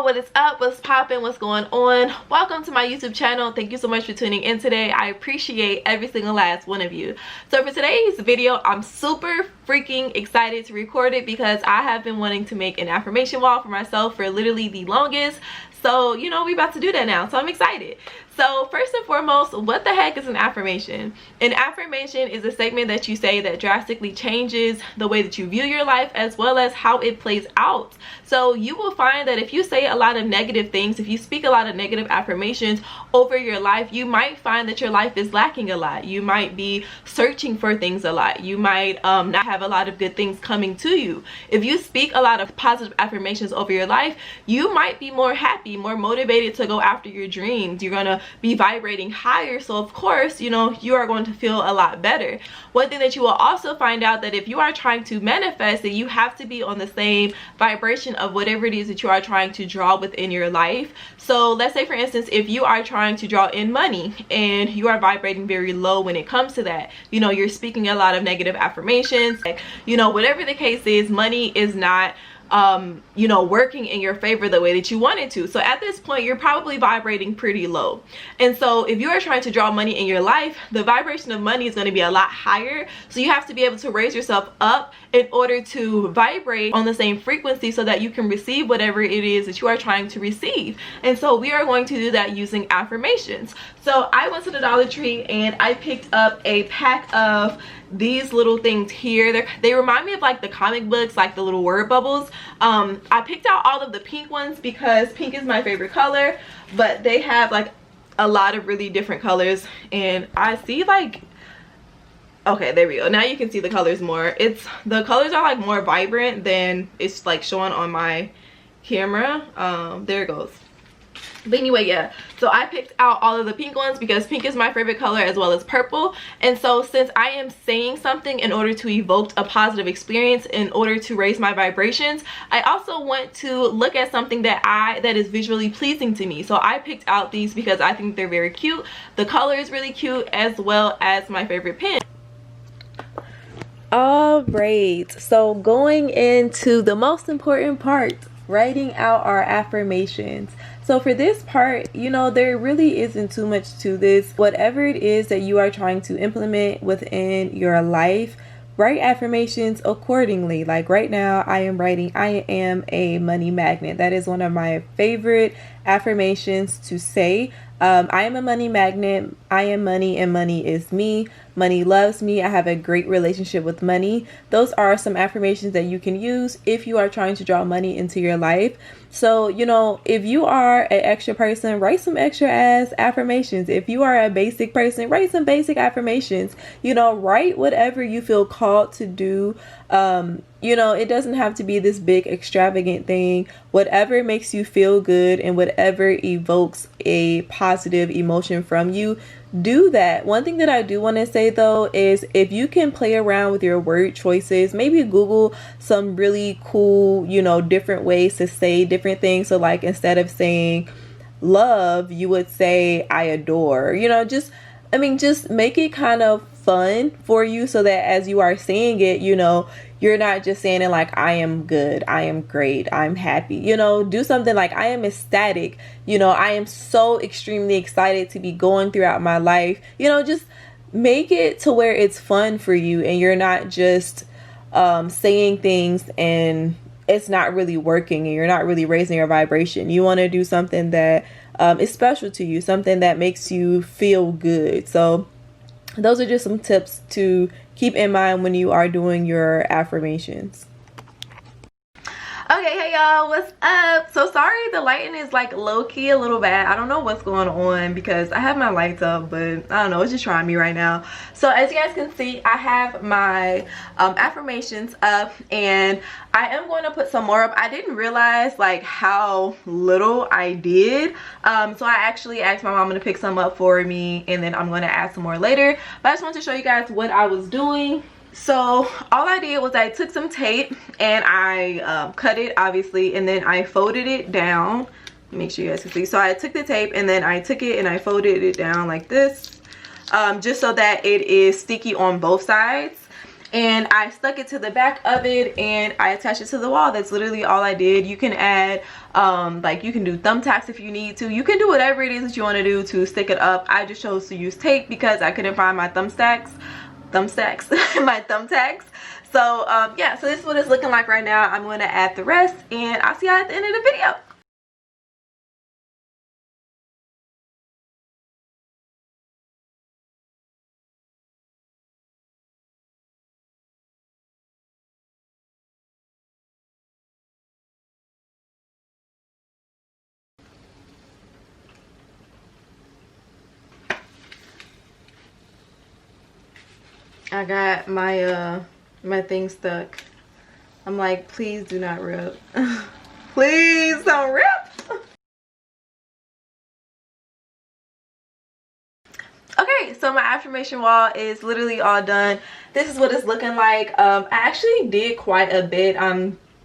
what is up? What's popping? What's going on? Welcome to my YouTube channel. Thank you so much for tuning in today. I appreciate every single last one of you. So for today's video, I'm super freaking excited to record it because I have been wanting to make an affirmation wall for myself for literally the longest. So, you know, we about to do that now. So I'm excited. So first and foremost, what the heck is an affirmation? An affirmation is a statement that you say that drastically changes the way that you view your life as well as how it plays out. So you will find that if you say a lot of negative things, if you speak a lot of negative affirmations over your life, you might find that your life is lacking a lot. You might be searching for things a lot. You might not have a lot of good things coming to you. If you speak a lot of positive affirmations over your life, you might be more happy, more motivated to go after your dreams. You're gonna be vibrating higher, so of course, you know, you are going to feel a lot better. One thing that you will also find out that if you are trying to manifest it, you have to be on the same vibration of whatever it is that you are trying to draw within your life. So let's say, for instance, if you are trying to draw in money and you are vibrating very low when it comes to that, you know, you're speaking a lot of negative affirmations, you know, whatever the case is, money is not you know, working in your favor the way that you want it to. So at this point, you're probably vibrating pretty low. And so if you are trying to draw money in your life, the vibration of money is going to be a lot higher. So you have to be able to raise yourself up in order to vibrate on the same frequency so that you can receive whatever it is that you are trying to receive. And so we are going to do that using affirmations. So I went to the Dollar Tree and I picked up a pack of these little things here. They remind me of like the comic books, like the little word bubbles. I picked out all of the pink ones because pink is my favorite color, but they have like a lot of really different colors, and I see like, okay, there we go. Now you can see the colors more. The colors are like more vibrant than it's like showing on my camera. There it goes. But anyway, yeah, so I picked out all of the pink ones because pink is my favorite color as well as purple. And so since I am saying something in order to evoke a positive experience, in order to raise my vibrations, I also want to look at something that is visually pleasing to me. So I picked out these because I think they're very cute. The color is really cute, as well as my favorite pen. All right, so going into the most important part, writing out our affirmations. So for this part, you know, there really isn't too much to this. Whatever it is that you are trying to implement within your life, write affirmations accordingly. Like right now, I am writing, I am a money magnet. That is one of my favorite affirmations to say. I am a money magnet. I am money and money is me. Money loves me. I have a great relationship with money. Those are some affirmations that you can use if you are trying to draw money into your life. So, you know, if you are an extra person, write some extra ass affirmations. If you are a basic person, write some basic affirmations. You know, write whatever you feel called to do. You know, it doesn't have to be this big extravagant thing. Whatever makes you feel good and whatever evokes a positive emotion from you, do that. One thing that I do want to say though is if you can play around with your word choices, maybe Google some really cool, you know, different ways to say different things. So like instead of saying love, you would say I adore. You know, just make it kind of fun for you so that as you are saying it, you know, you're not just saying it like I am good, I am great, I'm happy. You know, do something like I am ecstatic. You know, I am so extremely excited to be going throughout my life. You know, just make it to where it's fun for you and you're not just saying things and it's not really working and you're not really raising your vibration. You want to do something that is special to you, something that makes you feel good. So those are just some tips to keep in mind when you are doing your affirmations. Okay, hey y'all, what's up? So sorry the lighting is like low-key a little bad. I don't know what's going on because I have my lights up, but I don't know, it's just trying me right now. So as you guys can see, I have my affirmations up and I am going to put some more up. I didn't realize like how little I did. So I actually asked my mom to pick some up for me and then I'm going to add some more later. But I just wanted to show you guys what I was doing. So all I did was I took some tape and I cut it obviously, and then I folded it down. Make sure you guys can see. So I took the tape and then I took it and I folded it down like this, just so that it is sticky on both sides. and I stuck it to the back of it and I attached it to the wall. That's literally all I did. You can add like you can do thumbtacks if you need to. You can do whatever it is that you want to do to stick it up. I just chose to use tape because I couldn't find my thumbtacks my thumbtacks. So yeah, so this is what it's looking like right now. I'm going to add the rest and I'll see you at the end of the video. I got my my thing stuck. I'm like, please do not rip. Please don't rip. Okay, so my affirmation wall is literally all done. This is what it's looking like. I actually did quite a bit.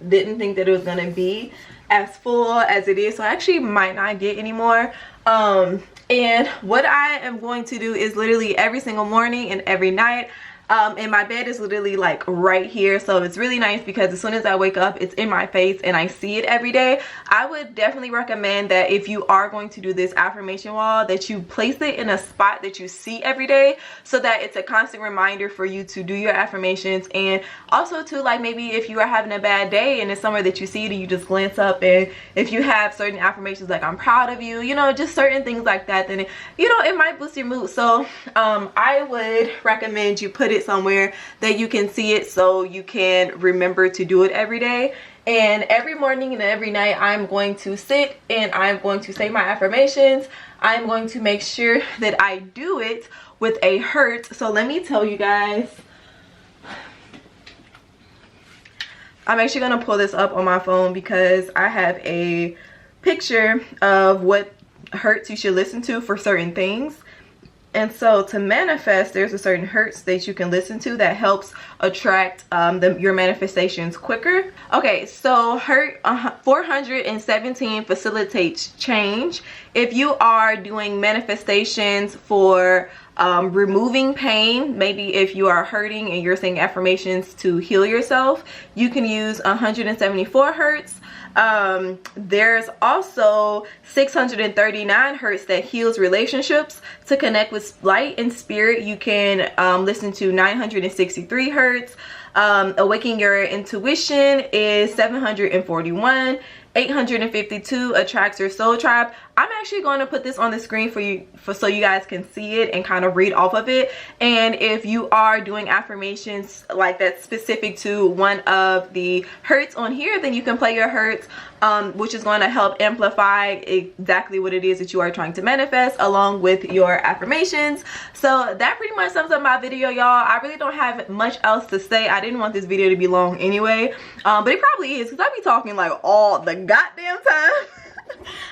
Didn't think that it was gonna be as full as it is, so I actually might not get any more. And what I am going to do is literally every single morning and every night, and my bed is literally like right here, so it's really nice because as soon as I wake up it's in my face and I see it every day. I would definitely recommend that if you are going to do this affirmation wall, that you place it in a spot that you see every day, so that it's a constant reminder for you to do your affirmations. And also too, like maybe if you are having a bad day and it's somewhere that you see it and you just glance up, and if you have certain affirmations like I'm proud of you, you know, just certain things like that, then it might boost your mood. So I would recommend you put it somewhere that you can see it so you can remember to do it every day. And every morning and every night I'm going to sit and I'm going to say my affirmations. I'm going to make sure that I do it with a hurt. So let me tell you guys, I'm actually going to pull this up on my phone because I have a picture of what hurts you should listen to for certain things. And so to manifest, there's a certain hurts that you can listen to that helps attract your manifestations quicker. Okay, so hurt 417 facilitates change. If you are doing manifestations for removing pain, maybe if you are hurting and you're saying affirmations to heal yourself, you can use 174 hertz. There's also 639 hertz that heals relationships. To connect with light and spirit, you can listen to 963 hertz. Awakening your intuition is 741. 852 attracts your soul tribe. I'm actually going to put this on the screen for you so you guys can see it and kind of read off of it. And if you are doing affirmations like that specific to one of the hertz on here, then you can play your hertz, which is going to help amplify exactly what it is that you are trying to manifest along with your affirmations. So that pretty much sums up my video, y'all. I really don't have much else to say. I didn't want this video to be long anyway, but it probably is because I be talking like all the goddamn time.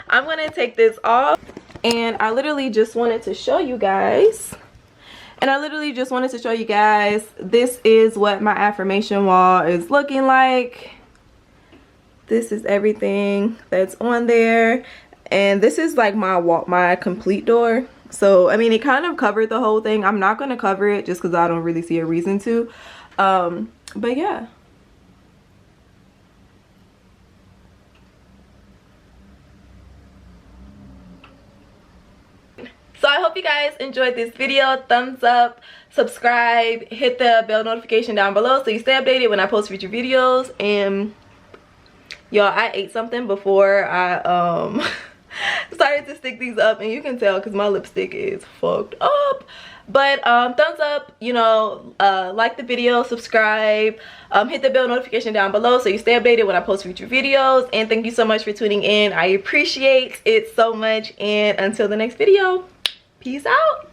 I'm gonna take this off, and I literally just wanted to show you guys, this is what my affirmation wall is looking like. This is everything that's on there, and this is like my complete door. So I mean, it kind of covered the whole thing. I'm not gonna cover it just because I don't really see a reason to, but yeah. So I hope you guys enjoyed this video. Thumbs up, subscribe, hit the bell notification down below so you stay updated when I post future videos. And y'all, I ate something before I started to stick these up, and you can tell because my lipstick is fucked up. But thumbs up, you know, like the video, subscribe, hit the bell notification down below so you stay updated when I post future videos. And thank you so much for tuning in. I appreciate it so much, and until the next video, peace out.